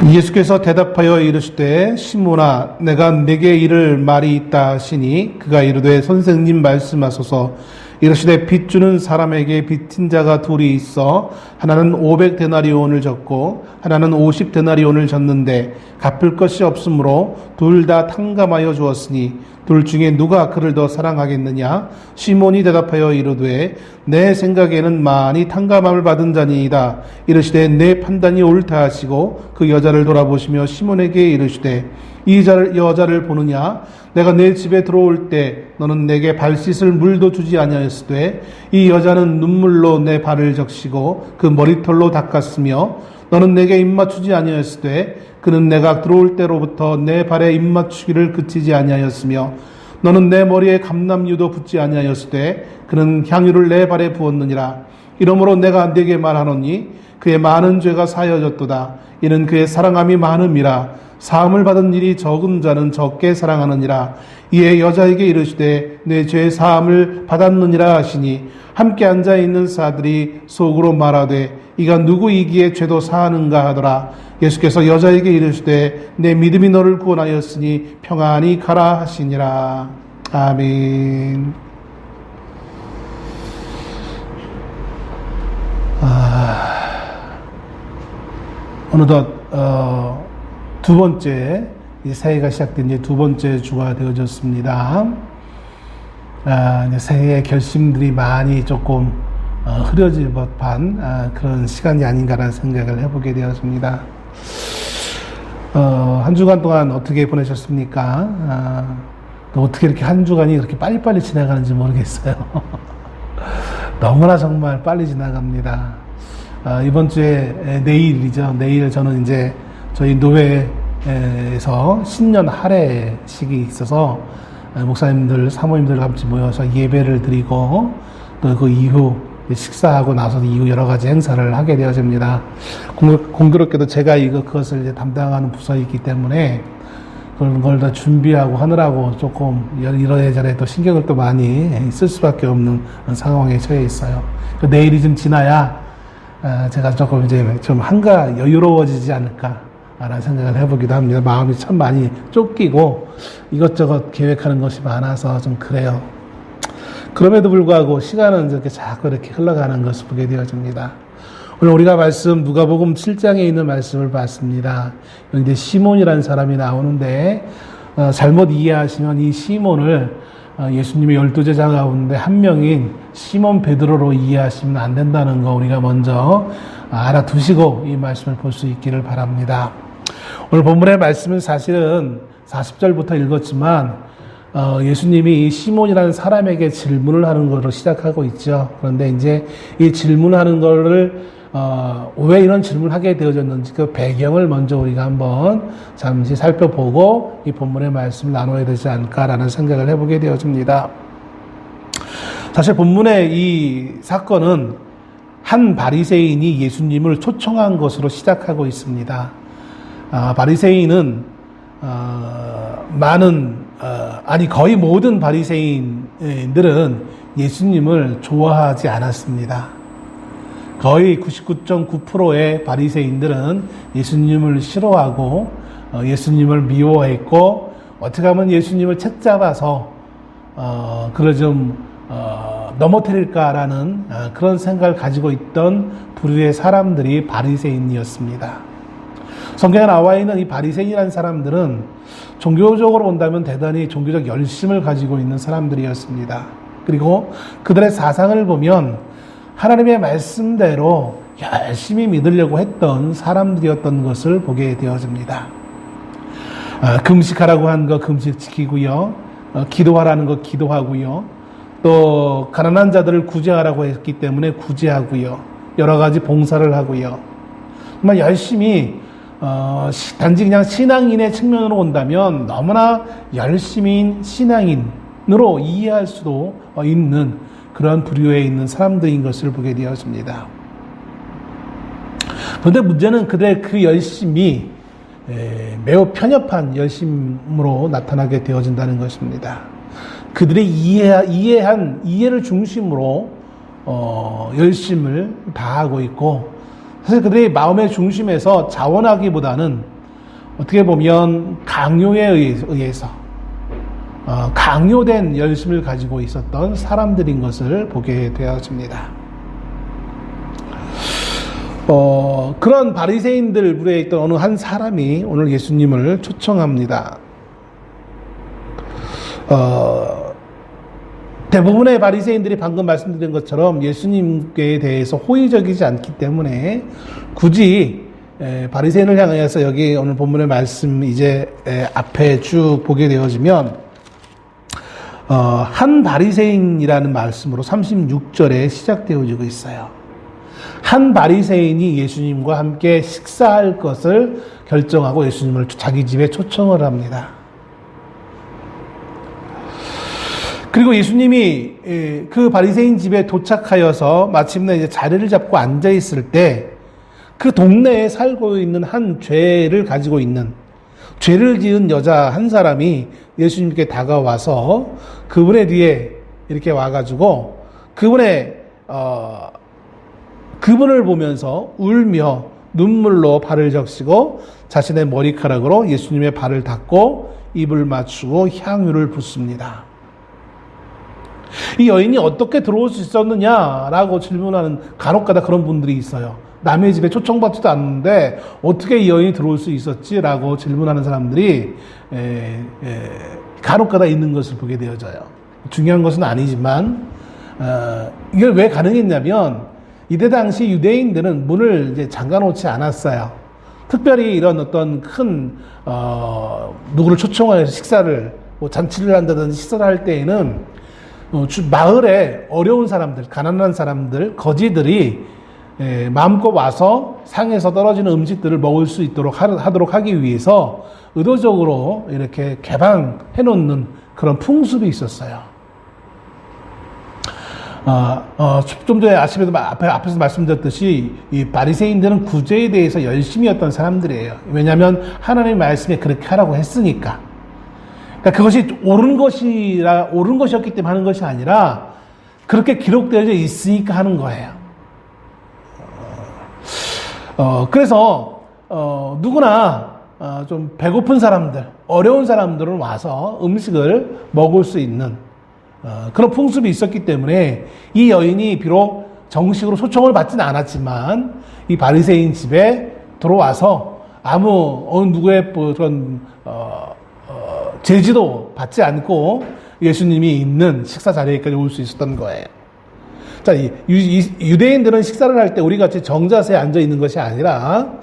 예수께서 대답하여 이르시되 시몬아 내가 네게 이를 말이 있다 하시니 그가 이르되 선생님 말씀하소서. 이르시되 빚 주는 사람에게 빚진 자가 둘이 있어 하나는 500데나리온을 졌고 하나는 50데나리온을 졌는데 갚을 것이 없으므로 둘 다 탕감하여 주었으니 둘 중에 누가 그를 더 사랑하겠느냐. 시몬이 대답하여 이르되 내 생각에는 많이 탕감함을 받은 자니이다. 이르시되 내 판단이 옳다 하시고 그 여자를 돌아보시며 시몬에게 이르시되 이 여자를 보느냐. 내가 내 집에 들어올 때 너는 내게 발 씻을 물도 주지 아니하였으되 이 여자는 눈물로 내 발을 적시고 그 머리털로 닦았으며 너는 내게 입맞추지 아니하였으되 그는 내가 들어올 때로부터 내 발에 입맞추기를 그치지 아니하였으며 너는 내 머리에 감람유도 붓지 아니하였으되 그는 향유를 내 발에 부었느니라. 이러므로 내가 네게 말하노니 그의 많은 죄가 사여졌도다. 이는 그의 사랑함이 많음이라. 사함을 받은 일이 적은 자는 적게 사랑하느니라. 이에 여자에게 이르시되 내 죄 사함을 받았느니라 하시니 함께 앉아있는 사들이 속으로 말하되 이가 누구이기에 죄도 사하는가 하더라. 예수께서 여자에게 이르시되 내 믿음이 너를 구원하였으니 평안히 가라 하시니라. 아멘. 어느덧 두 번째 새해가 시작된 이제 두 번째 주가 되어졌습니다. 이제 새해의 결심들이 많이 조금 흐려질 법한 그런 시간이 아닌가라는 생각을 해보게 되었습니다. 한 주간 동안 어떻게 보내셨습니까? 또 어떻게 이렇게 한 주간이 그렇게 빨리빨리 지나가는지 모르겠어요. 너무나 정말 빨리 지나갑니다. 이번 주에 내일이죠. 내일 저는 이제 저희 노회에서 신년 할애식이 있어서 목사님들, 사모님들 같이 모여서 예배를 드리고 또 그 이후 식사하고 나서 이후 여러 가지 행사를 하게 되어집니다. 공교롭게도 제가 그것을 이제 담당하는 부서이기 때문에 그런 걸 다 준비하고 하느라고 조금 이러저래 또 신경을 또 많이 쓸 수밖에 없는 상황에 처해 있어요. 내일이 좀 지나야 제가 조금 이제 좀 한가 여유로워지지 않을까라는 생각을 해보기도 합니다. 마음이 참 많이 쫓기고 이것저것 계획하는 것이 많아서 좀 그래요. 그럼에도 불구하고 시간은 이렇게 자꾸 이렇게 흘러가는 것을 보게 되어집니다. 오늘 우리가 말씀 누가복음 7장에 있는 말씀을 봤습니다. 여기 시몬이라는 사람이 나오는데 잘못 이해하시면 이 시몬을 예수님의 12제자 가운데 한 명인 시몬 베드로로 이해하시면 안 된다는 거 우리가 먼저 알아두시고 이 말씀을 볼 수 있기를 바랍니다. 오늘 본문의 말씀은 사실은 40절부터 읽었지만 예수님이 이 시몬이라는 사람에게 질문을 하는 것으로 시작하고 있죠. 그런데 이제 이 질문하는 거를 왜 이런 질문을 하게 되어졌는지 그 배경을 먼저 우리가 한번 잠시 살펴보고 이 본문의 말씀을 나눠야 되지 않을까라는 생각을 해보게 되어집니다. 사실 본문의 이 사건은 한 바리새인이 예수님을 초청한 것으로 시작하고 있습니다. 바리새인은 거의 모든 바리새인들은 예수님을 좋아하지 않았습니다. 거의 99.9%의 바리새인들은 예수님을 싫어하고 예수님을 미워했고 어떻게 하면 예수님을 책잡아서 그걸 좀 넘어뜨릴까라는 그런 생각을 가지고 있던 부류의 사람들이 바리새인이었습니다. 성경에 나와 있는 이 바리새인이라는 사람들은 종교적으로 본다면 대단히 종교적 열심을 가지고 있는 사람들이었습니다. 그리고 그들의 사상을 보면 하나님의 말씀대로 열심히 믿으려고 했던 사람들이었던 것을 보게 되어집니다. 금식하라고 한 거 금식 지키고요. 기도하라는 거 기도하고요. 또 가난한 자들을 구제하라고 했기 때문에 구제하고요. 여러 가지 봉사를 하고요. 정말 열심히 단지 그냥 신앙인의 측면으로 본다면 너무나 열심인 신앙인으로 이해할 수도 있는 그런 부류에 있는 사람들인 것을 보게 되었습니다. 그런데 문제는 그들의 그 열심이 매우 편협한 열심으로 나타나게 되어진다는 것입니다. 그들의 이해를 중심으로 열심을 다하고 있고 사실 그들이 마음의 중심에서 자원하기보다는 어떻게 보면 강요에 의해서 강요된 열심을 가지고 있었던 사람들인 것을 보게 되어집니다. 그런 바리새인들 무리에 있던 어느 한 사람이 오늘 예수님을 초청합니다. 대부분의 바리새인들이 방금 말씀드린 것처럼 예수님께 대해서 호의적이지 않기 때문에 굳이 바리새인을 향해서 여기 오늘 본문의 말씀 이제 앞에 쭉 보게 되어지면 한 바리새인이라는 말씀으로 36절에 시작되어지고 있어요. 한 바리새인이 예수님과 함께 식사할 것을 결정하고 예수님을 자기 집에 초청을 합니다. 그리고 예수님이 그 바리새인 집에 도착하여서 마침내 이제 자리를 잡고 앉아 있을 때 그 동네에 살고 있는 한 죄를 가지고 있는 죄를 지은 여자 한 사람이 예수님께 다가와서 그분의 뒤에 이렇게 와가지고 그분을 보면서 울며 눈물로 발을 적시고 자신의 머리카락으로 예수님의 발을 닦고 입을 맞추고 향유를 붓습니다. 이 여인이 어떻게 들어올 수 있었느냐라고 질문하는 간혹가다 그런 분들이 있어요. 남의 집에 초청받지도 않는데 어떻게 이 여인이 들어올 수 있었지라고 질문하는 사람들이 간혹가다 있는 것을 보게 되어져요. 중요한 것은 아니지만 이걸 왜 가능했냐면 이때 당시 유대인들은 문을 이제 잠가놓지 않았어요. 특별히 이런 어떤 큰 누구를 초청해서 식사를 잔치를 한다든지 식사를 할 때에는 마을에 어려운 사람들, 가난한 사람들, 거지들이 마음껏 와서 상에서 떨어지는 음식들을 먹을 수 있도록 하도록 하기 위해서 의도적으로 이렇게 개방해 놓는 그런 풍습이 있었어요. 좀 전에 아침에도 앞에서 말씀드렸듯이 이 바리새인들은 구제에 대해서 열심히 했던 사람들이에요. 왜냐하면 하나님의 말씀에 그렇게 하라고 했으니까. 그러니까 그것이 옳은 것이었기 때문에 하는 것이 아니라 그렇게 기록되어져 있으니까 하는 거예요. 그래서 누구나 좀 배고픈 사람들, 어려운 사람들은 와서 음식을 먹을 수 있는 그런 풍습이 있었기 때문에 이 여인이 비록 정식으로 초청을 받지는 않았지만 이 바리새인 집에 들어와서 아무 누구의 그런 제지도 받지 않고 예수님이 있는 식사 자리에까지 올 수 있었던 거예요. 자, 유대인들은 식사를 할 때 우리 같이 정자세에 앉아 있는 것이 아니라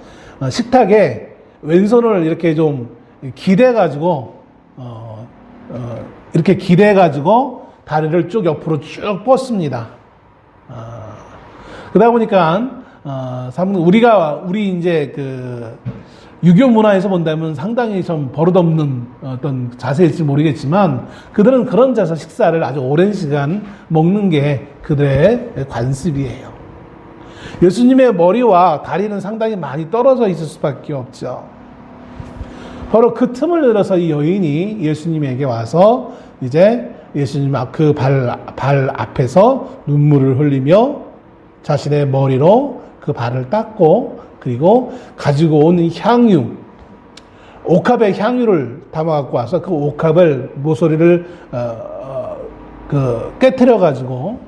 식탁에 왼손을 이렇게 좀 기대가지고 이렇게 기대가지고 다리를 쭉 옆으로 쭉 뻗습니다. 그러다 보니까 우리 이제 유교 문화에서 본다면 상당히 좀 버릇없는 어떤 자세일지 모르겠지만 그들은 그런 자세 식사를 아주 오랜 시간 먹는 게 그들의 관습이에요. 예수님의 머리와 다리는 상당히 많이 떨어져 있을 수밖에 없죠. 바로 그 틈을 늘어서 이 여인이 예수님에게 와서 이제 예수님 그 발 앞에서 눈물을 흘리며 자신의 머리로 그 발을 닦고 그리고 가지고 온 향유, 옥합의 향유를 담아갖고 와서 그 옥합을 모서리를 깨트려 가지고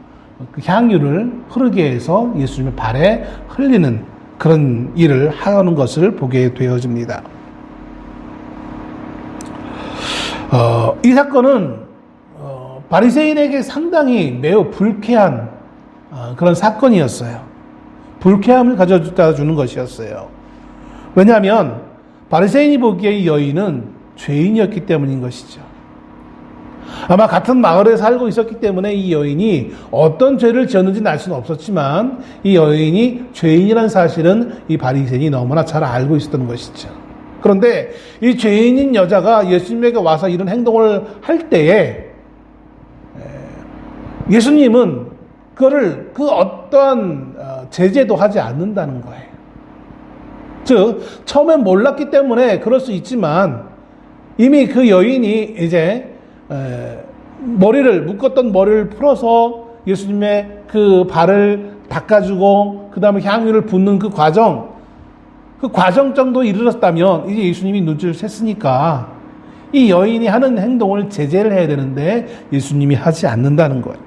그 향유를 흐르게 해서 예수님의 발에 흘리는 그런 일을 하는 것을 보게 되어집니다. 이 사건은 바리새인에게 상당히 매우 불쾌한 그런 사건이었어요. 불쾌함을 가져다 주는 것이었어요. 왜냐하면 바리새인이 보기에 이 여인은 죄인이었기 때문인 것이죠. 아마 같은 마을에 살고 있었기 때문에 이 여인이 어떤 죄를 지었는지는 알 수는 없었지만 이 여인이 죄인이라는 사실은 이 바리새인이 너무나 잘 알고 있었던 것이죠. 그런데 이 죄인인 여자가 예수님에게 와서 이런 행동을 할 때에 예수님은 그거를 그 어떠한 제재도 하지 않는다는 거예요. 즉 처음엔 몰랐기 때문에 그럴 수 있지만 이미 그 여인이 이제 묶었던 머리를 풀어서 예수님의 그 발을 닦아주고 그 다음에 향유를 붓는 그 과정 정도 이르렀다면 이제 예수님이 눈치를 챘으니까 이 여인이 하는 행동을 제재를 해야 되는데 예수님이 하지 않는다는 거예요.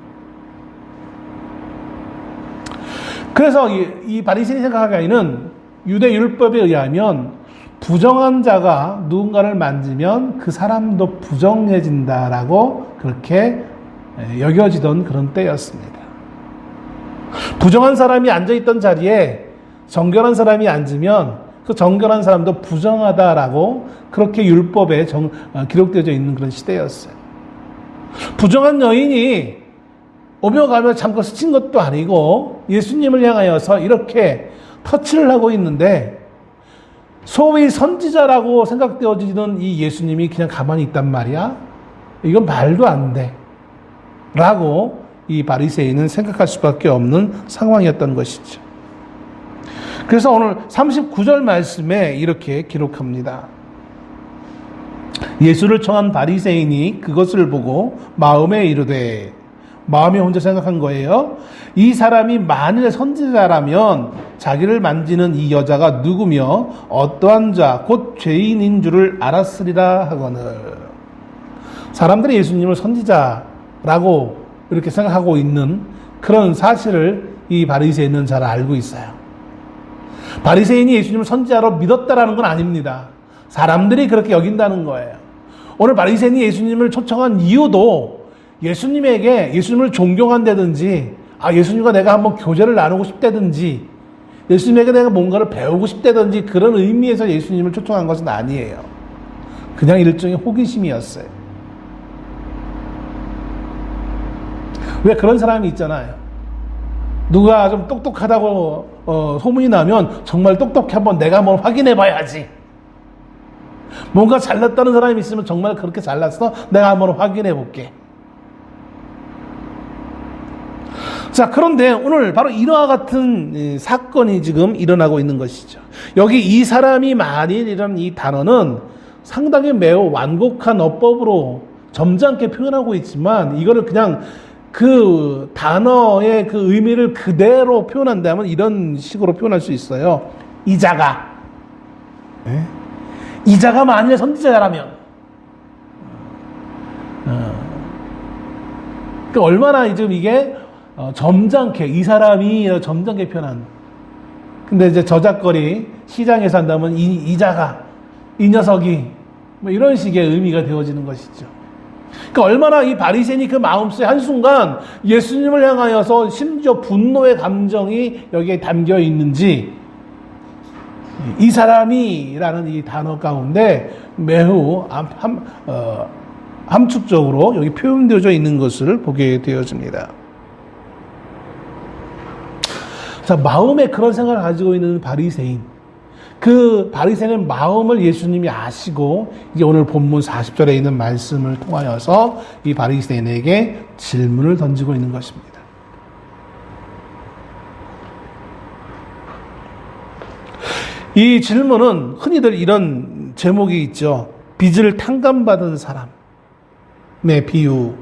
그래서 이 바리새인이 생각하기에는 유대 율법에 의하면 부정한 자가 누군가를 만지면 그 사람도 부정해진다라고 그렇게 여겨지던 그런 때였습니다. 부정한 사람이 앉아있던 자리에 정결한 사람이 앉으면 그 정결한 사람도 부정하다라고 그렇게 율법에 기록되어 있는 그런 시대였어요. 부정한 여인이 오며 가며 잠깐 스친 것도 아니고 예수님을 향하여서 이렇게 터치를 하고 있는데 소위 선지자라고 생각되어지는 이 예수님이 그냥 가만히 있단 말이야? 이건 말도 안 돼. 라고 이 바리새인은 생각할 수밖에 없는 상황이었던 것이죠. 그래서 오늘 39절 말씀에 이렇게 기록합니다. 예수를 청한 바리새인이 그것을 보고 마음에 이르되, 마음에 혼자 생각한 거예요. 이 사람이 만일 선지자라면 자기를 만지는 이 여자가 누구며 어떠한 자 곧 죄인인 줄을 알았으리라 하거늘. 사람들이 예수님을 선지자라고 이렇게 생각하고 있는 그런 사실을 이 바리새인은 잘 알고 있어요. 바리새인이 예수님을 선지자로 믿었다라는 건 아닙니다. 사람들이 그렇게 여긴다는 거예요. 오늘 바리새인이 예수님을 초청한 이유도 예수님을 존경한다든지, 예수님과 내가 한번 교제를 나누고 싶다든지, 예수님에게 내가 뭔가를 배우고 싶다든지 그런 의미에서 예수님을 초청한 것은 아니에요. 그냥 일종의 호기심이었어요. 왜 그런 사람이 있잖아요. 누가 좀 똑똑하다고 소문이 나면 정말 똑똑해 한번 내가 한번 확인해 봐야지. 뭔가 잘났다는 사람이 있으면 정말 그렇게 잘났어? 내가 한번 확인해 볼게. 자, 그런데 오늘 바로 이와 같은 사건이 지금 일어나고 있는 것이죠. 여기 이 사람이 만일이라는 이 단어는 상당히 매우 완곡한 어법으로 점잖게 표현하고 있지만 이거를 그냥 그 단어의 그 의미를 그대로 표현한다면 이런 식으로 표현할 수 있어요. 이자가 만일 선지자라면 그러니까 얼마나 지금 이게 점잖게 이 사람이 점잖게 표현한. 근데 이제 저작거리 시장에서 한다면 이자가 이 녀석이 뭐 이런 식의 의미가 되어지는 것이죠. 그러니까 얼마나 이 바리새인이 그 마음속에 한순간 예수님을 향하여서 심지어 분노의 감정이 여기에 담겨 있는지 이 사람이라는 이 단어 가운데 매우 함축적으로 여기 표현되어져 있는 것을 보게 되어집니다. 자, 마음에 그런 생각을 가지고 있는 바리새인, 그 바리새인의 마음을 예수님이 아시고 이제 오늘 본문 40절에 있는 말씀을 통하여서 이 바리새인에게 질문을 던지고 있는 것입니다. 이 질문은 흔히들 이런 제목이 있죠. 빚을 탕감받은 사람의 비유,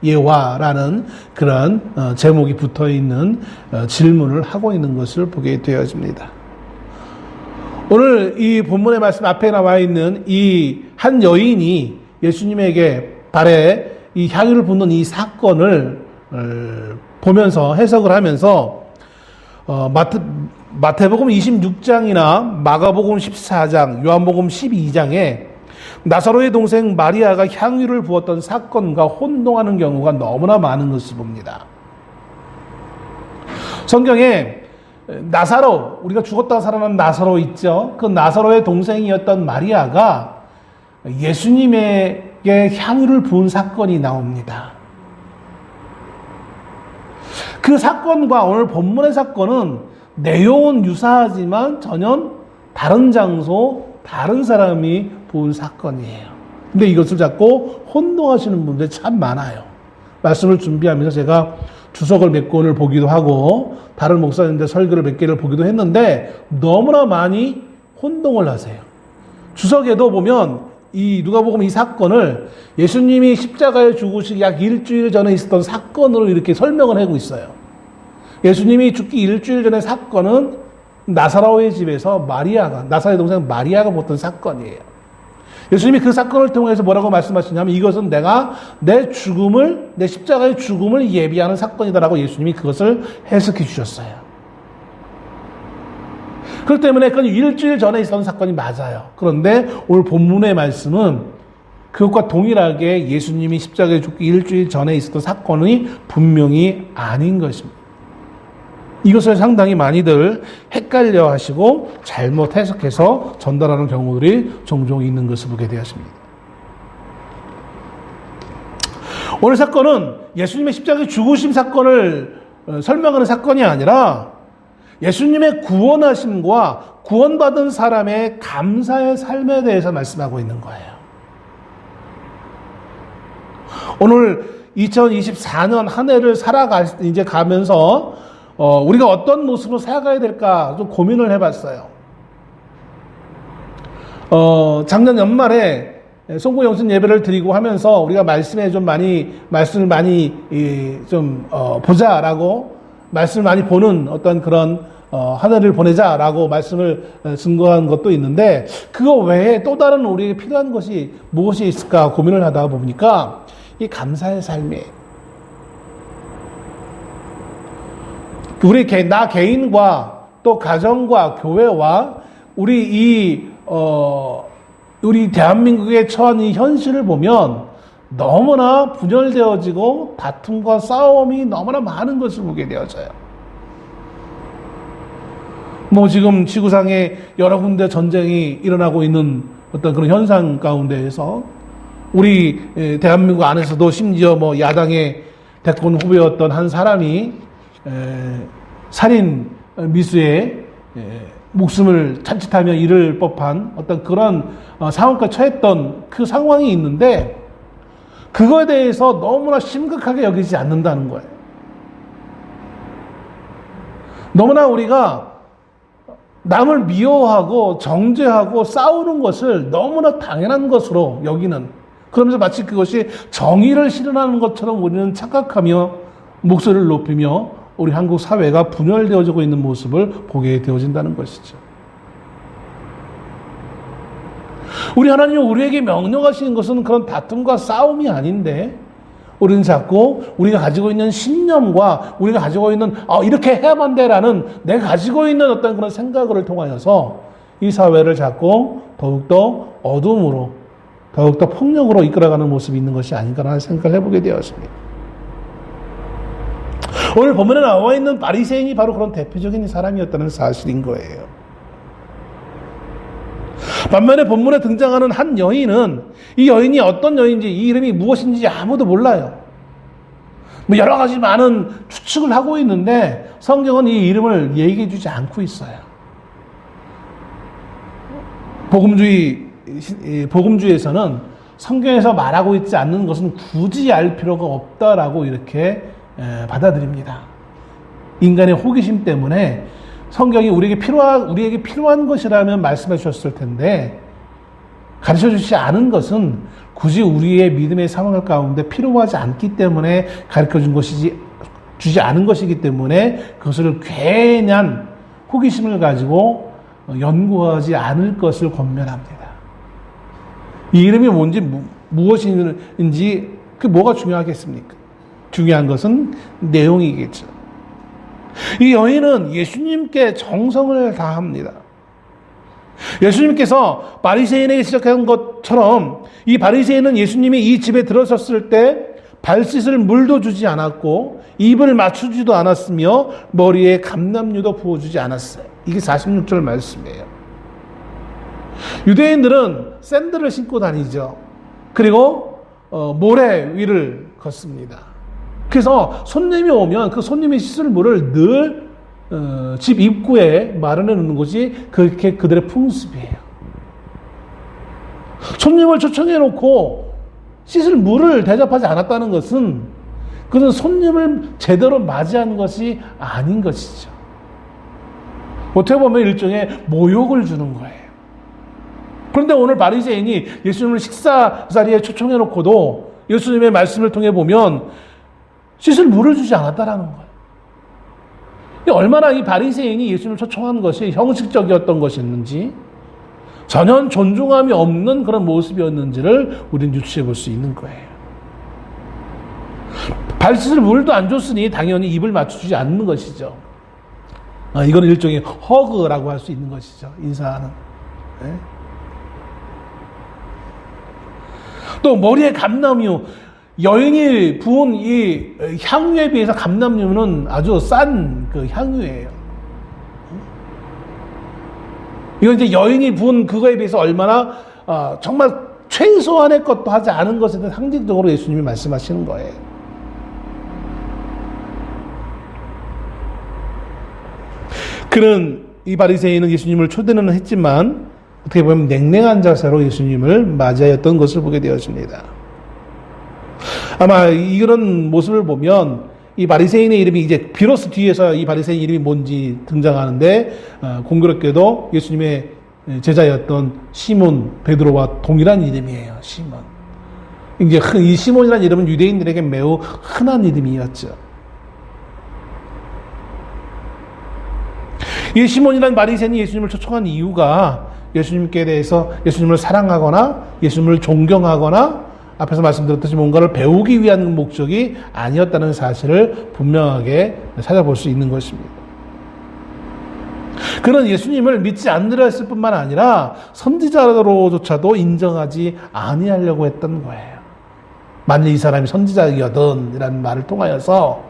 예화라는 그런 제목이 붙어있는 질문을 하고 있는 것을 보게 되어집니다. 오늘 이 본문의 말씀 앞에 나와 있는 이 한 여인이 예수님에게 발에 이 향유를 붓는 이 사건을 보면서 해석을 하면서 마태복음 26장이나 마가복음 14장, 요한복음 12장에 나사로의 동생 마리아가 향유를 부었던 사건과 혼동하는 경우가 너무나 많은 것을 봅니다. 성경에 나사로, 우리가 죽었다가 살아난 나사로 있죠. 그 나사로의 동생이었던 마리아가 예수님에게 향유를 부은 사건이 나옵니다. 그 사건과 오늘 본문의 사건은 내용은 유사하지만 전혀 다른 장소, 다른 사람이 부은 사건이에요. 근데 이것을 자꾸 혼동하시는 분들이 참 많아요. 말씀을 준비하면서 제가 주석을 몇 권을 보기도 하고 다른 목사님들 설교를 몇 개를 보기도 했는데 너무나 많이 혼동을 하세요. 주석에도 보면 이 누가복음 이 사건을 예수님이 십자가에 죽으시기 약 일주일 전에 있었던 사건으로 이렇게 설명을 하고 있어요. 예수님이 죽기 일주일 전의 사건은 나사로의 집에서 나사로의 동생 마리아가 봤던 사건이에요. 예수님이 그 사건을 통해서 뭐라고 말씀하시냐면 이것은 내가 내 십자가의 죽음을 예비하는 사건이다라고 예수님이 그것을 해석해 주셨어요. 그렇기 때문에 그건 일주일 전에 있었던 사건이 맞아요. 그런데 오늘 본문의 말씀은 그것과 동일하게 예수님이 십자가에 죽기 일주일 전에 있었던 사건이 분명히 아닌 것입니다. 이것을 상당히 많이들 헷갈려 하시고 잘못 해석해서 전달하는 경우들이 종종 있는 것을 보게 되었습니다. 오늘 사건은 예수님의 십자가의 죽으심 사건을 설명하는 사건이 아니라 예수님의 구원하심과 구원받은 사람의 감사의 삶에 대해서 말씀하고 있는 거예요. 오늘 2024년 한 해를 가면서 우리가 어떤 모습으로 살아가야 될까 좀 고민을 해봤어요. 작년 연말에 송구영신 예배를 드리고 하면서 우리가 말씀을 많이 보자라고 말씀을 많이 보는 어떤 그런 한 해를 보내자라고 말씀을 증거한 것도 있는데 그거 외에 또 다른 우리에게 필요한 것이 무엇이 있을까 고민을 하다 보니까 이 감사의 삶이에요. 나 개인과 또 가정과 교회와 우리 대한민국에 처한 이 현실을 보면 너무나 분열되어지고 다툼과 싸움이 너무나 많은 것을 보게 되어져요. 지금 지구상에 여러 군데 전쟁이 일어나고 있는 어떤 그런 현상 가운데에서 우리 대한민국 안에서도 심지어 야당의 대권 후보였던 한 사람이 살인 미수에 목숨을 자칫하면 잃을 법한 어떤 그런 상황까지 처했던 그 상황이 있는데 그거에 대해서 너무나 심각하게 여기지 않는다는 거예요. 너무나 우리가 남을 미워하고 정죄하고 싸우는 것을 너무나 당연한 것으로 여기는, 그러면서 마치 그것이 정의를 실현하는 것처럼 우리는 착각하며 목소리를 높이며 우리 한국 사회가 분열되어지고 있는 모습을 보게 되어진다는 것이죠. 우리 하나님이 우리에게 명령하시는 것은 그런 다툼과 싸움이 아닌데 우리는 자꾸 우리가 가지고 있는 신념과 우리가 가지고 있는 이렇게 해야만 돼라는 내가 가지고 있는 어떤 그런 생각을 통하여서 이 사회를 자꾸 더욱더 어둠으로 더욱더 폭력으로 이끌어가는 모습이 있는 것이 아닌가라는 생각을 해보게 되었습니다. 오늘 본문에 나와 있는 바리새인이 바로 그런 대표적인 사람이었다는 사실인 거예요. 반면에 본문에 등장하는 한 여인은 이 여인이 어떤 여인인지 이 이름이 무엇인지 아무도 몰라요. 여러 가지 많은 추측을 하고 있는데 성경은 이 이름을 얘기해 주지 않고 있어요. 복음주의에서는 성경에서 말하고 있지 않는 것은 굳이 알 필요가 없다라고 이렇게 받아들입니다. 인간의 호기심 때문에 성경이 우리에게 필요한 것이라면 말씀해 주셨을 텐데 가르쳐 주지 않은 것은 굳이 우리의 믿음의 상황 가운데 필요하지 않기 때문에 가르쳐 주지 않은 것이기 때문에 그것을 괜한 호기심을 가지고 연구하지 않을 것을 권면합니다. 이 이름이 뭔지 무엇인지 뭐가 중요하겠습니까? 중요한 것은 내용이겠죠. 이 여인은 예수님께 정성을 다합니다. 예수님께서 바리새인에게 시작한 것처럼 이 바리새인은 예수님이 이 집에 들어섰을 때 발 씻을 물도 주지 않았고 입을 맞추지도 않았으며 머리에 감람유도 부어주지 않았어요. 이게 46절 말씀이에요. 유대인들은 샌들을 신고 다니죠. 그리고 모래 위를 걷습니다. 그래서 손님이 오면 그 손님이 씻을 물을 늘 집 입구에 마련해 놓는 것이 그렇게 그들의 풍습이에요. 손님을 초청해 놓고 씻을 물을 대접하지 않았다는 것은 그것은 손님을 제대로 맞이하는 것이 아닌 것이죠. 어떻게 보면 일종의 모욕을 주는 거예요. 그런데 오늘 바리새인이 예수님을 식사 자리에 초청해 놓고도 예수님의 말씀을 통해 보면 씻을 물을 주지 않았다라는 거예요. 얼마나 이 바리새인이 예수님을 초청한 것이 형식적이었던 것이었는지, 전혀 존중함이 없는 그런 모습이었는지를 우리는 유추해 볼 수 있는 거예요. 발 씻을 물도 안 줬으니 당연히 입을 맞춰주지 않는 것이죠. 이거는 일종의 허그라고 할 수 있는 것이죠. 인사하는. 네? 또 머리에 감람유, 여인이 부은 이 향유에 비해서 감람유는 아주 싼 그 향유예요. 이건 이제 여인이 부은 그거에 비해서 얼마나 정말 최소한의 것도 하지 않은 것에 대한 상징적으로 예수님이 말씀하시는 거예요. 그는 이 바리새인은 예수님을 초대는 했지만 어떻게 보면 냉랭한 자세로 예수님을 맞이하였던 것을 보게 되었습니다. 아마 이런 모습을 보면 이 바리새인의 이름이 이제 비로소 뒤에서 이 바리새인 이름이 뭔지 등장하는데 공교롭게도 예수님의 제자였던 시몬 베드로와 동일한 이름이에요. 시몬. 이제 이 시몬이라는 이름은 유대인들에게 매우 흔한 이름이었죠. 이 시몬이라는 바리새인이 예수님을 초청한 이유가 예수님께 대해서 예수님을 사랑하거나 예수님을 존경하거나 앞에서 말씀드렸듯이 뭔가를 배우기 위한 목적이 아니었다는 사실을 분명하게 찾아볼 수 있는 것입니다. 그는 예수님을 믿지 않으려 했을 뿐만 아니라 선지자로조차도 인정하지 아니하려고 했던 거예요. 만일 이 사람이 선지자이거든 이라는 말을 통하여서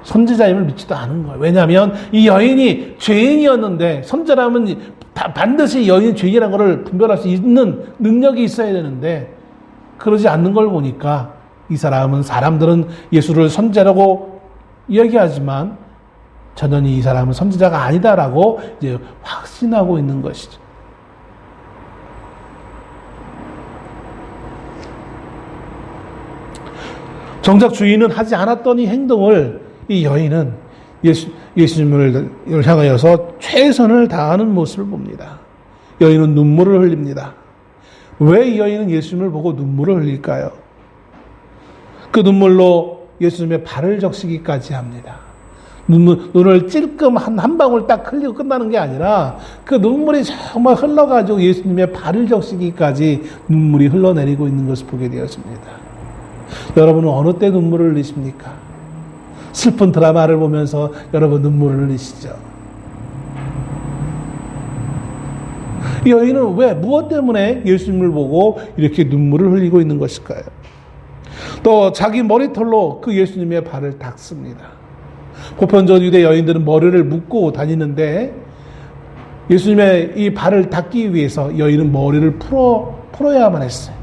선지자임을 믿지도 않은 거예요. 왜냐하면 이 여인이 죄인이었는데, 선지자라면 반드시 여인이 죄인이라는 것을 분별할 수 있는 능력이 있어야 되는데 그러지 않는 걸 보니까 이 사람들은 예수를 선지자라고 이야기하지만 전혀 이 사람은 선지자가 아니다라고 이제 확신하고 있는 것이죠. 정작 주인은 하지 않았던 이 행동을 이 여인은 예수님을 향하여서 최선을 다하는 모습을 봅니다. 여인은 눈물을 흘립니다. 왜 이 여인은 예수님을 보고 눈물을 흘릴까요? 그 눈물로 예수님의 발을 적시기까지 합니다. 눈을 찔끔 한 방울 딱 흘리고 끝나는 게 아니라 그 눈물이 정말 흘러가지고 예수님의 발을 적시기까지 눈물이 흘러내리고 있는 것을 보게 되었습니다. 여러분은 어느 때 눈물을 흘리십니까? 슬픈 드라마를 보면서 여러분 눈물을 흘리시죠? 이 여인은 왜, 무엇 때문에 예수님을 보고 이렇게 눈물을 흘리고 있는 것일까요? 또 자기 머리털로 그 예수님의 발을 닦습니다. 보편적으로 유대 여인들은 머리를 묶고 다니는데 예수님의 이 발을 닦기 위해서 여인은 머리를 풀어야만 했어요.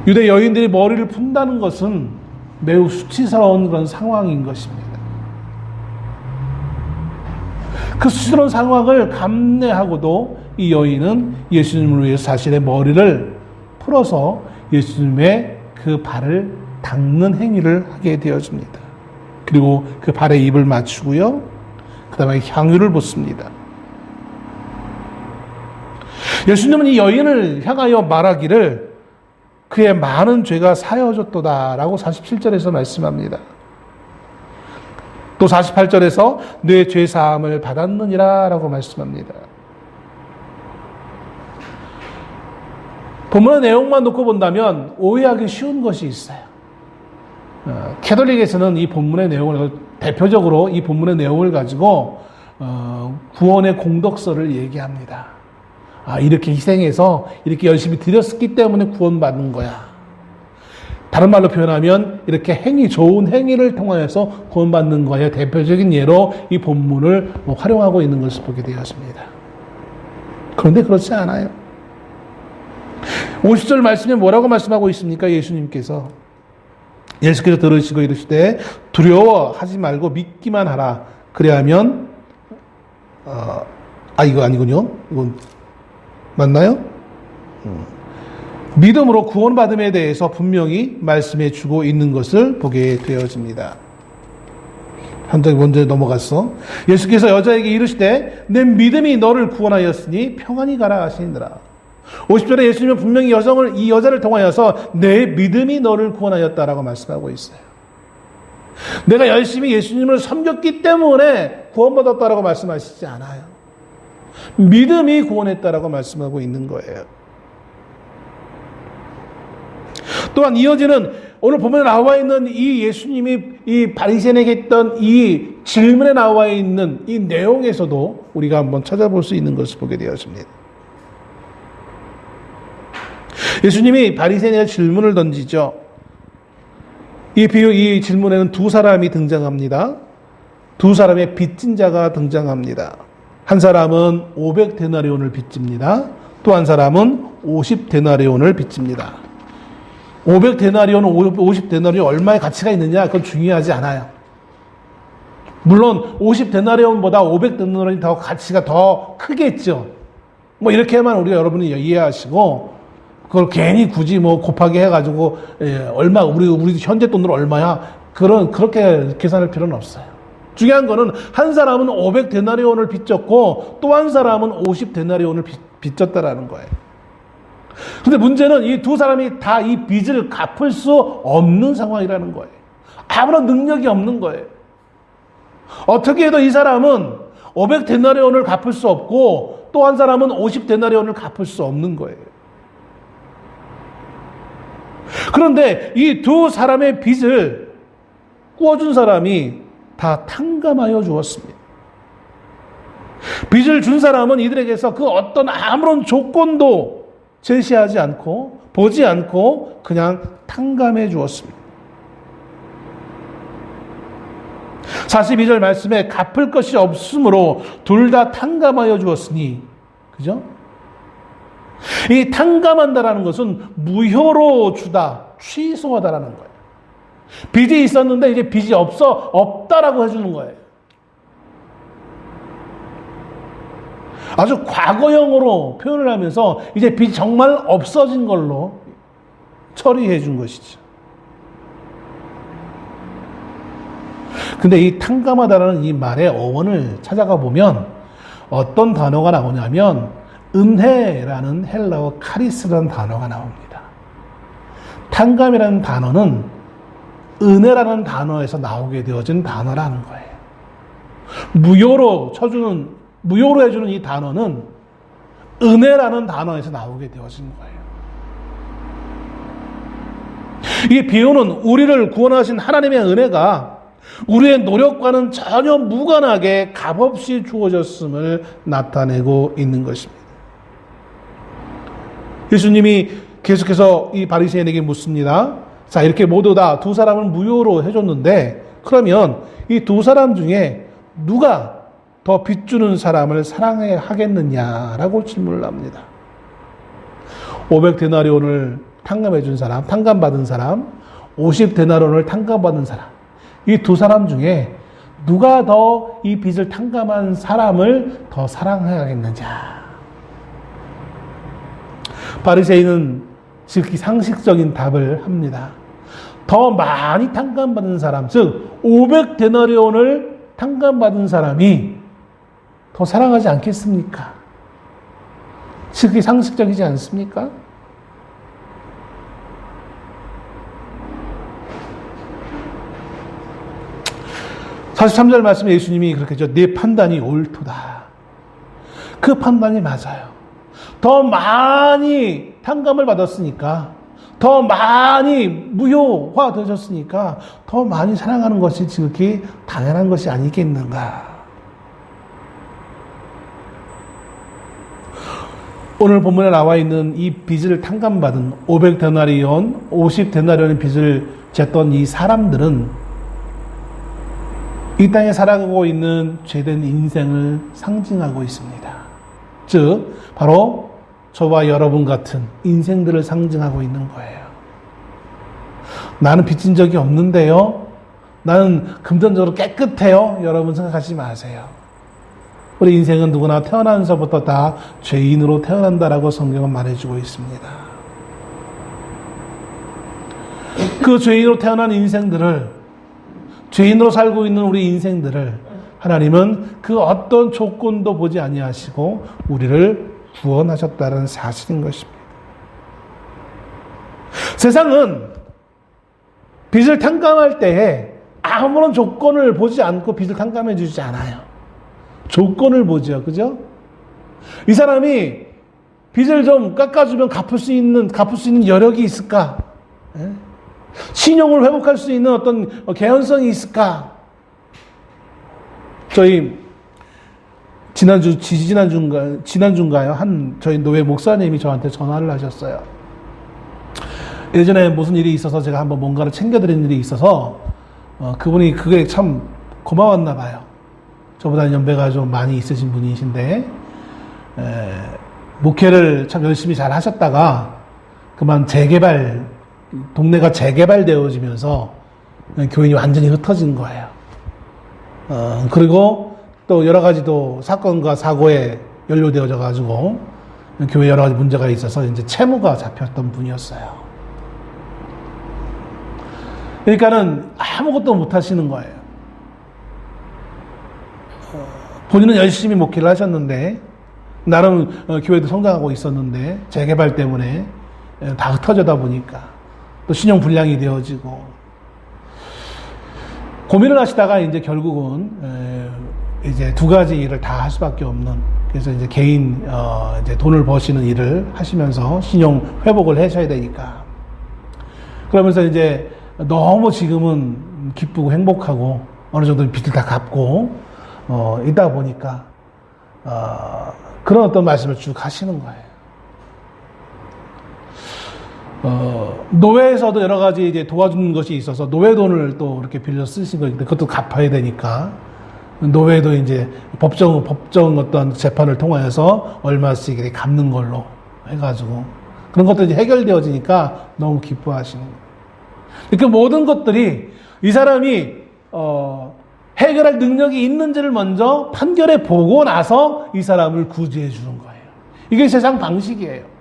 유대 여인들이 머리를 푼다는 것은 매우 수치스러운 그런 상황인 것입니다. 그 수치스러운 상황을 감내하고도 이 여인은 예수님을 위해서 자신의 머리를 풀어서 예수님의 그 발을 닦는 행위를 하게 되어집니다. 그리고 그 발에 입을 맞추고요. 그 다음에 향유를 붓습니다. 예수님은 이 여인을 향하여 말하기를 그의 많은 죄가 사여졌도다라고 47절에서 말씀합니다. 또 48절에서 내 죄사함을 받았느니라 라고 말씀합니다. 본문의 내용만 놓고 본다면 오해하기 쉬운 것이 있어요. 캐톨릭에서는 이 본문의 내용을 대표적으로 이 본문의 내용을 가지고 구원의 공덕서를 얘기합니다. 이렇게 희생해서 이렇게 열심히 드렸기 때문에 구원받는 거야. 다른 말로 표현하면 이렇게 좋은 행위를 통하여서 구원받는 거에 대표적인 예로 이 본문을 활용하고 있는 것을 보게 되었습니다. 그런데 그렇지 않아요. 50절 말씀에 뭐라고 말씀하고 있습니까? 예수께서 들으시고 이르시되 두려워하지 말고 믿기만 하라. 그래야면 이거 아니군요. 이건 맞나요? 믿음으로 구원받음에 대해서 분명히 말씀해 주고 있는 것을 보게 되어집니다. 한 장 먼저 넘어갔어. 예수께서 여자에게 이르시되 내 믿음이 너를 구원하였으니 평안히 가라 하시니라. 50절에 예수님은 분명히 이 여자를 통하여서 내 믿음이 너를 구원하였다라고 말씀하고 있어요. 내가 열심히 예수님을 섬겼기 때문에 구원받았다라고 말씀하시지 않아요. 믿음이 구원했다라고 말씀하고 있는 거예요. 또한 이어지는 오늘 본문에 나와 있는 이 예수님이 이 바리새인에게 했던 이 질문에 나와 있는 이 내용에서도 우리가 한번 찾아볼 수 있는 것을 보게 되었습니다. 예수님이 바리새인에게 질문을 던지죠. 이 질문에는 두 사람이 등장합니다. 두 사람의 빚진 자가 등장합니다. 한 사람은 500데나리온을 빚집니다. 또 한 사람은 50데나리온을 빚집니다. 500데나리온, 50데나리온 얼마의 가치가 있느냐? 그건 중요하지 않아요. 물론 50데나리온보다 500데나리온이 더 가치가 더 크겠죠. 뭐 이렇게만 우리가 여러분이 이해하시고 그걸 괜히 굳이 뭐 곱하기 해가지고 얼마 우리 현재 돈으로 얼마야? 그렇게 계산할 필요는 없어요. 중요한 거는 한 사람은 500데나리온을 빚졌고 또 한 사람은 50데나리온을 빚졌다라는 거예요. 근데 문제는 이 두 사람이 다 이 빚을 갚을 수 없는 상황이라는 거예요. 아무런 능력이 없는 거예요. 어떻게 해도 이 사람은 500데나리온을 갚을 수 없고 또 한 사람은 50데나리온을 갚을 수 없는 거예요. 그런데 이 두 사람의 빚을 꾸어준 사람이 다 탕감하여 주었습니다. 빚을 준 사람은 이들에게서 그 어떤 아무런 조건도 제시하지 않고 보지 않고 그냥 탕감해 주었습니다. 42절 말씀에 갚을 것이 없으므로 둘 다 탕감하여 주었으니, 그죠? 이 탕감한다라는 것은 무효로 주다, 취소하다라는 거예요. 빚이 있었는데 이제 빚이 없다라고 해주는 거예요. 아주 과거형으로 표현을 하면서 이제 빚이 정말 없어진 걸로 처리해 준 것이죠. 근데 이 탕감하다라는 이 말의 어원을 찾아가 보면 어떤 단어가 나오냐면 은혜라는 헬라어 카리스라는 단어가 나옵니다. 탕감이라는 단어는 은혜라는 단어에서 나오게 되어진 단어라는 거예요. 무효로 해주는 이 단어는 은혜라는 단어에서 나오게 되어진 거예요. 이 비유는 우리를 구원하신 하나님의 은혜가 우리의 노력과는 전혀 무관하게 값없이 주어졌음을 나타내고 있는 것입니다. 예수님이 계속해서 이 바리새인에게 묻습니다. 자, 이렇게 모두 다 두 사람을 무효로 해줬는데 그러면 이 두 사람 중에 누가 더 빚주는 사람을 사랑해야 하겠느냐라고 질문을 합니다. 500데나리온을 탕감해준 사람, 탕감받은 사람, 50데나리온을 탕감받은 사람, 이 두 사람 중에 누가 더 이 빚을 탕감한 사람을 더 사랑해야겠느냐. 바리새인은 지극히 상식적인 답을 합니다. 더 많이 탕감받은 사람, 즉 500데나리온을 탕감받은 사람이 더 사랑하지 않겠습니까? 지극히 상식적이지 않습니까? (43절) 말씀에 예수님이 그렇게 했죠. 네 판단이 옳도다. 그 판단이 맞아요. 더 많이 탕감을 받았으니까, 더 많이 무효화 되셨으니까 더 많이 사랑하는 것이 지극히 당연한 것이 아니겠는가. 오늘 본문에 나와 있는 이 빚을 탕감받은 500데나리온, 50데나리온의 빚을 졌던 이 사람들은 이 땅에 살아가고 있는 죄된 인생을 상징하고 있습니다. 즉 바로 저와 여러분 같은 인생들을 상징하고 있는 거예요. 나는 빚진 적이 없는데요. 나는 금전적으로 깨끗해요. 여러분 생각하지 마세요. 우리 인생은 누구나 태어나면서부터 다 죄인으로 태어난다라고 성경은 말해주고 있습니다. 그 죄인으로 태어난 인생들을, 죄인으로 살고 있는 우리 인생들을 하나님은 그 어떤 조건도 보지 아니하시고 우리를 구원하셨다는 사실인 것입니다. 세상은 빚을 탕감할 때에 아무런 조건을 보지 않고 빚을 탕감해 주지 않아요. 조건을 보죠. 그죠? 이 사람이 빚을 좀 깎아주면 갚을 수 있는 여력이 있을까? 예? 신용을 회복할 수 있는 어떤 개연성이 있을까? 저희 지난주인가요? 저희 노회 목사님이 저한테 전화를 하셨어요. 예전에 무슨 일이 있어서 제가 한번 뭔가를 챙겨드린 일이 있어서 그분이 그게 참 고마웠나 봐요. 저보다 연배가 좀 많이 있으신 분이신데 목회를 참 열심히 잘 하셨다가 그만 동네가 재개발되어지면서 교인이 완전히 흩어진 거예요. 그리고 또 여러 가지 또 사건과 사고에 연루되어져 가지고 교회 여러 가지 문제가 있어서 이제 채무가 잡혔던 분이었어요. 그러니까는 아무것도 못 하시는 거예요. 본인은 열심히 목회를 하셨는데 나름 교회도 성장하고 있었는데 재개발 때문에 다 흩어져다 보니까 또 신용 불량이 되어지고 고민을 하시다가 이제 결국은 이제 두 가지 일을 다 할 수밖에 없는, 그래서 이제 개인 이제 돈을 버시는 일을 하시면서 신용 회복을 하셔야 되니까 그러면서 이제 너무 지금은 기쁘고 행복하고 어느 정도 빚을 다 갚고 있다 보니까 그런 어떤 말씀을 쭉 하시는 거예요. 노회에서도 여러 가지 이제 도와주는 것이 있어서 노회 돈을 또 이렇게 빌려 쓰신 거인데 그것도 갚아야 되니까 노회도 이제 법정 어떤 재판을 통하여서 얼마씩 이렇게 갚는 걸로 해가지고 그런 것들이 이제 해결되어지니까 너무 기뻐하시는 거예요. 그 모든 것들이 이 사람이 해결할 능력이 있는지를 먼저 판결해 보고 나서 이 사람을 구제해 주는 거예요. 이게 세상 방식이에요.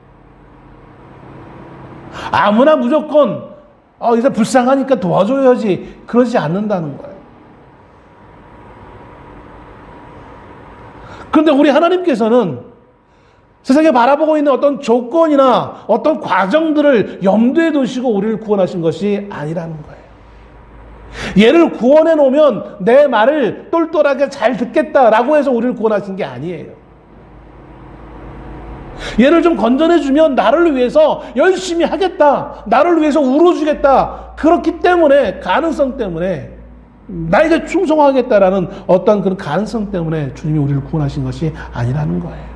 아무나 무조건 이 사람 불쌍하니까 도와줘야지 그러지 않는다는 거예요. 그런데 우리 하나님께서는 세상에 바라보고 있는 어떤 조건이나 어떤 과정들을 염두에 두시고 우리를 구원하신 것이 아니라는 거예요. 얘를 구원해 놓으면 내 말을 똘똘하게 잘 듣겠다라고 해서 우리를 구원하신 게 아니에요. 얘를 좀 건져내 주면 나를 위해서 열심히 하겠다, 나를 위해서 울어주겠다, 그렇기 때문에 가능성 때문에 나에게 충성하겠다라는 어떤 그런 가능성 때문에 주님이 우리를 구원하신 것이 아니라는 거예요.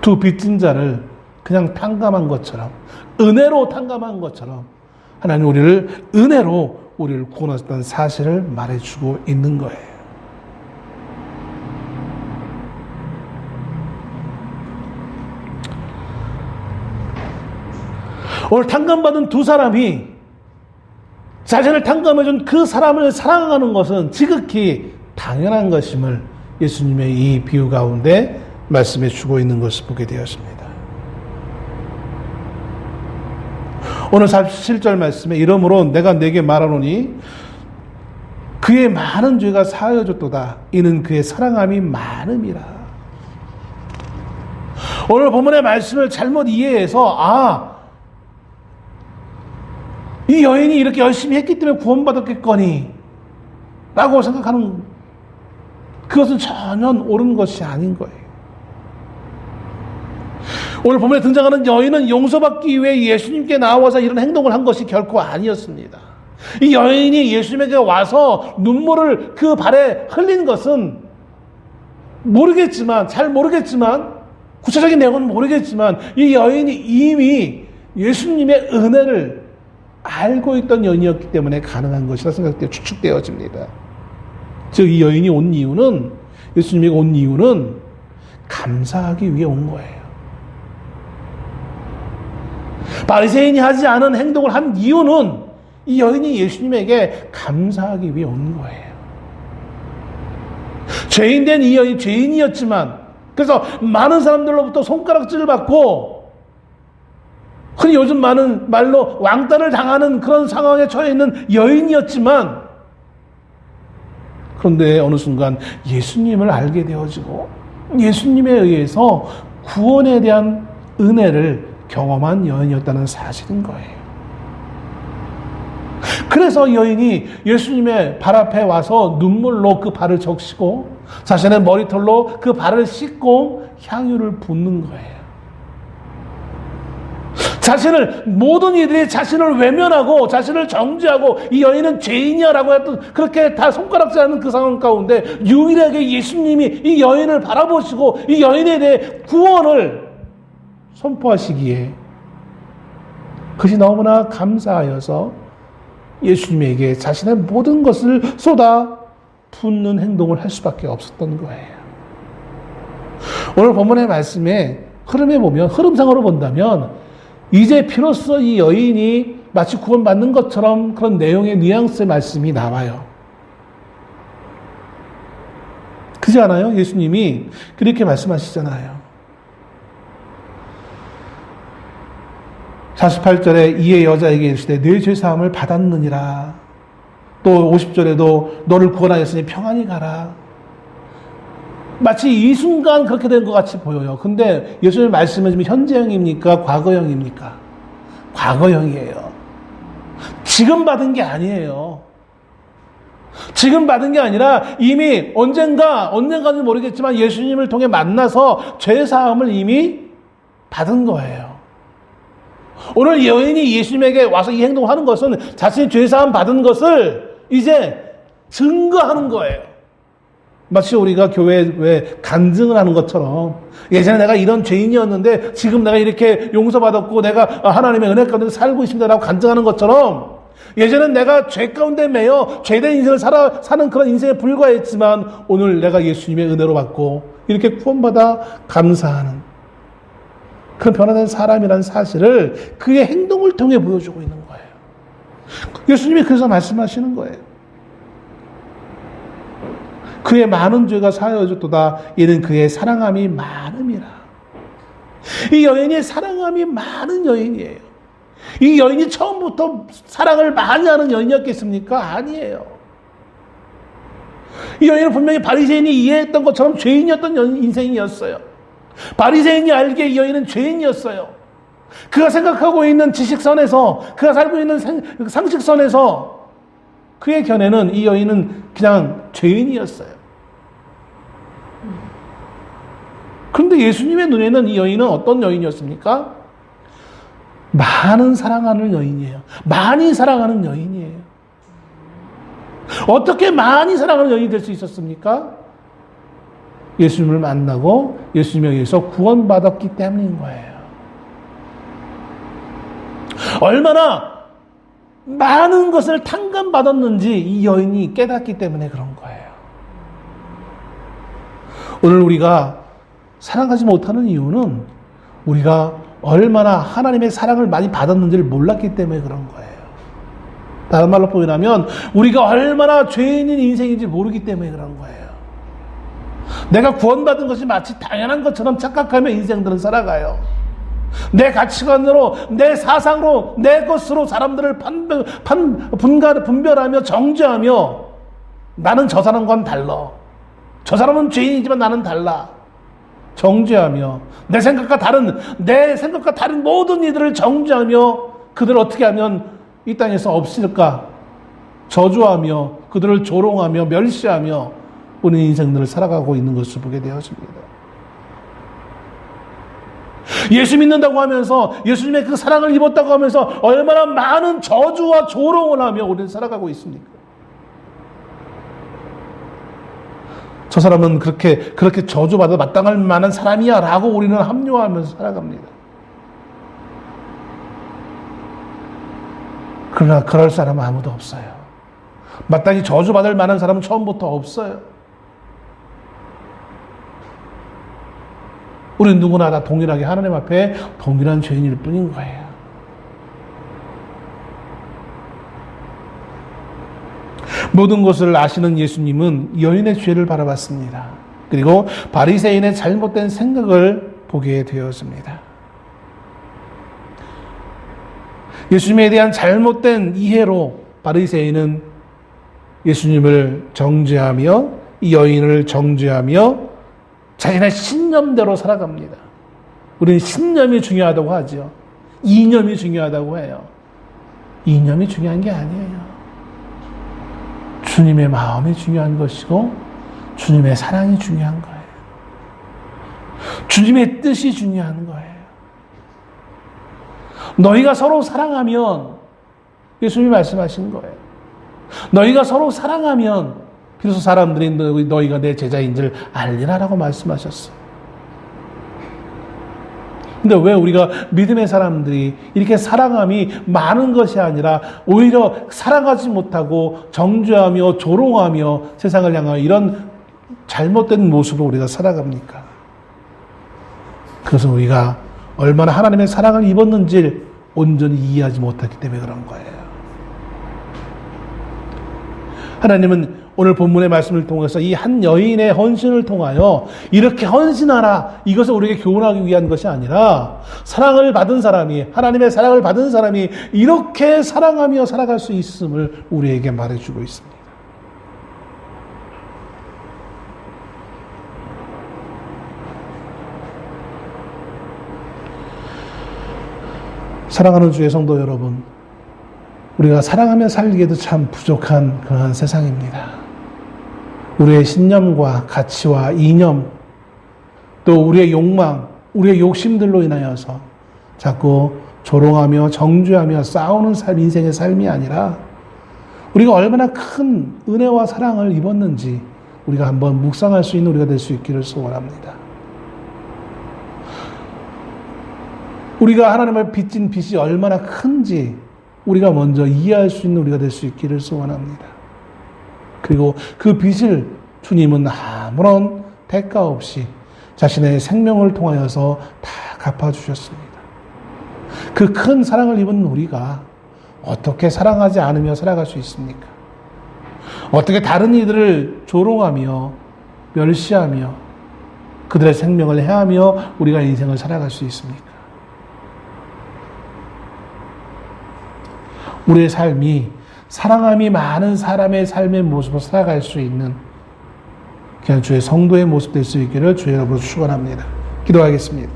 두 빚진 자를 그냥 탕감한 것처럼, 은혜로 탕감한 것처럼 하나님 우리를 은혜로 우리를 구원하셨다는 사실을 말해주고 있는 거예요. 오늘 탕감받은 두 사람이 자신을 탕감해준 그 사람을 사랑하는 것은 지극히 당연한 것임을 예수님의 이 비유 가운데 말씀해 주고 있는 것을 보게 되었습니다. 오늘 47절 말씀에 이러므로 내가 네게 말하노니 그의 많은 죄가 사하여졌도다. 이는 그의 사랑함이 많음이라. 오늘 본문의 말씀을 잘못 이해해서 이 여인이 이렇게 열심히 했기 때문에 구원받았겠거니 라고 생각하는, 그것은 전혀 옳은 것이 아닌 거예요. 오늘 본문에 등장하는 여인은 용서받기 위해 예수님께 나와서 이런 행동을 한 것이 결코 아니었습니다. 이 여인이 예수님에게 와서 눈물을 그 발에 흘린 것은 잘 모르겠지만 구체적인 내용은 모르겠지만 이 여인이 이미 예수님의 은혜를 알고 있던 여인이었기 때문에 가능한 것이라 추측되어집니다. 즉 이 여인이 온 이유는, 예수님이 온 이유는 감사하기 위해 온 거예요. 바리새인이 하지 않은 행동을 한 이유는 이 여인이 예수님에게 감사하기 위해 온 거예요. 죄인된 이 여인이 죄인이었지만, 그래서 많은 사람들로부터 손가락질을 받고 흔히 요즘 많은 말로 왕따를 당하는 그런 상황에 처해 있는 여인이었지만, 그런데 어느 순간 예수님을 알게 되어지고 예수님에 의해서 구원에 대한 은혜를 경험한 여인이었다는 사실인 거예요. 그래서 여인이 예수님의 발 앞에 와서 눈물로 그 발을 적시고 자신의 머리털로 그 발을 씻고 향유를 붓는 거예요. 모든 이들이 자신을 외면하고 자신을 정죄하고 이 여인은 죄인이야라고 했던, 그렇게 다 손가락질하는 그 상황 가운데 유일하게 예수님이 이 여인을 바라보시고 이 여인에 대해 구원을 선포하시기에 그것이 너무나 감사하여서 예수님에게 자신의 모든 것을 쏟아 붓는 행동을 할 수밖에 없었던 거예요. 오늘 본문의 말씀의 흐름에 보면, 흐름상으로 본다면 이제 비로소 이 여인이 마치 구원받는 것처럼 그런 내용의 뉘앙스의 말씀이 나와요. 그렇지 않아요? 예수님이 그렇게 말씀하시잖아요. 48절에 이에 여자에게 이르시되 내 죄사함을 받았느니라. 또 50절에도 너를 구원하였으니 평안히 가라. 마치 이 순간 그렇게 된 것 같이 보여요. 근데 예수님의 말씀은 지금 현재형입니까? 과거형입니까? 과거형이에요. 지금 받은 게 아니에요. 지금 받은 게 아니라 이미 언젠가는 모르겠지만 예수님을 통해 만나서 죄사함을 이미 받은 거예요. 오늘 여인이 예수님에게 와서 이 행동을 하는 것은 자신이 죄사함 받은 것을 이제 증거하는 거예요. 마치 우리가 교회에 왜 간증을 하는 것처럼, 예전에 내가 이런 죄인이었는데 지금 내가 이렇게 용서받았고 내가 하나님의 은혜 가운데 살고 있습니다라고 간증하는 것처럼, 예전엔 내가 죄 가운데 매여 죄된 인생을 사는 그런 인생에 불과했지만 오늘 내가 예수님의 은혜로 받고 이렇게 구원받아 감사하는 그런 변화된 사람이라는 사실을 그의 행동을 통해 보여주고 있는 거예요. 예수님이 그래서 말씀하시는 거예요. 그의 많은 죄가 사하여졌도다. 이는 그의 사랑함이 많음이라. 이 여인이 사랑함이 많은 여인이에요. 이 여인이 처음부터 사랑을 많이 하는 여인이었겠습니까? 아니에요. 이 여인은 분명히 바리새인이 이해했던 것처럼 죄인이었던 인생이었어요. 바리새인이 알기에 이 여인은 죄인이었어요. 그가 생각하고 있는 지식선에서, 그가 살고 있는 상식선에서 그의 견해는 이 여인은 그냥 죄인이었어요. 그런데 예수님의 눈에는 이 여인은 어떤 여인이었습니까? 많은 사랑하는 여인이에요. 많이 사랑하는 여인이에요. 어떻게 많이 사랑하는 여인이 될 수 있었습니까? 예수님을 만나고 예수님에 의해서 구원받았기 때문인 거예요. 얼마나 많은 것을 탕감받았는지 이 여인이 깨닫기 때문에 그런 거예요. 오늘 우리가 사랑하지 못하는 이유는 우리가 얼마나 하나님의 사랑을 많이 받았는지를 몰랐기 때문에 그런 거예요. 다른 말로 표현하면 우리가 얼마나 죄인인 인생인지 모르기 때문에 그런 거예요. 내가 구원받은 것이 마치 당연한 것처럼 착각하며 인생들은 살아가요. 내 가치관으로, 내 사상으로, 내 것으로 사람들을 분별하며 정죄하며 나는 저 사람과는 달라. 저 사람은 죄인이지만 나는 달라. 정죄하며 내 생각과 다른 모든 이들을 정죄하며 그들을 어떻게 하면 이 땅에서 없을까 저주하며 그들을 조롱하며 멸시하며 우리 인생들을 살아가고 있는 것을 보게 되었습니다. 예수 믿는다고 하면서 예수님의 그 사랑을 입었다고 하면서 얼마나 많은 저주와 조롱을 하며 우리는 살아가고 있습니까? 저 사람은 그렇게 저주받아 마땅할 만한 사람이야 라고 우리는 합리화하면서 살아갑니다. 그러나 그럴 사람은 아무도 없어요. 마땅히 저주받을 만한 사람은 처음부터 없어요. 우리는 누구나 다 동일하게 하나님 앞에 동일한 죄인일 뿐인 거예요. 모든 것을 아시는 예수님은 여인의 죄를 바라봤습니다. 그리고 바리새인의 잘못된 생각을 보게 되었습니다. 예수님에 대한 잘못된 이해로 바리새인은 예수님을 정죄하며 이 여인을 정죄하며 자신의 신념대로 살아갑니다. 우리는 신념이 중요하다고 하죠. 이념이 중요하다고 해요. 이념이 중요한 게 아니에요. 주님의 마음이 중요한 것이고 주님의 사랑이 중요한 거예요. 주님의 뜻이 중요한 거예요. 너희가 서로 사랑하면, 예수님이 말씀하신 거예요. 너희가 서로 사랑하면 비로소 사람들이 너희가 내 제자인 줄 알리라라고 말씀하셨어요. 근데 왜 우리가 믿음의 사람들이 이렇게 사랑함이 많은 것이 아니라 오히려 사랑하지 못하고 정죄하며 조롱하며 세상을 향하여 이런 잘못된 모습으로 우리가 살아갑니까? 그것은 우리가 얼마나 하나님의 사랑을 입었는지 온전히 이해하지 못했기 때문에 그런 거예요. 하나님은 오늘 본문의 말씀을 통해서 이 한 여인의 헌신을 통하여 이렇게 헌신하라, 이것을 우리에게 교훈하기 위한 것이 아니라 사랑을 받은 사람이, 하나님의 사랑을 받은 사람이 이렇게 사랑하며 살아갈 수 있음을 우리에게 말해주고 있습니다. 사랑하는 주의 성도 여러분, 우리가 사랑하며 살기에도 참 부족한 그러한 세상입니다. 우리의 신념과 가치와 이념, 또 우리의 욕망, 우리의 욕심들로 인하여서 자꾸 조롱하며 정죄하며 싸우는 삶, 인생의 삶이 아니라 우리가 얼마나 큰 은혜와 사랑을 입었는지 우리가 한번 묵상할 수 있는 우리가 될 수 있기를 소원합니다. 우리가 하나님을 빚진 빚이 얼마나 큰지 우리가 먼저 이해할 수 있는 우리가 될 수 있기를 소원합니다. 그리고 그 빚을 주님은 아무런 대가 없이 자신의 생명을 통하여서 다 갚아주셨습니다. 그 큰 사랑을 입은 우리가 어떻게 사랑하지 않으며 살아갈 수 있습니까? 어떻게 다른 이들을 조롱하며 멸시하며 그들의 생명을 해하며 우리가 인생을 살아갈 수 있습니까? 우리의 삶이 사랑함이 많은 사람의 삶의 모습으로 살아갈 수 있는 그냥 주의 성도의 모습 될 수 있기를 주의 이름으로 축원합니다. 기도하겠습니다.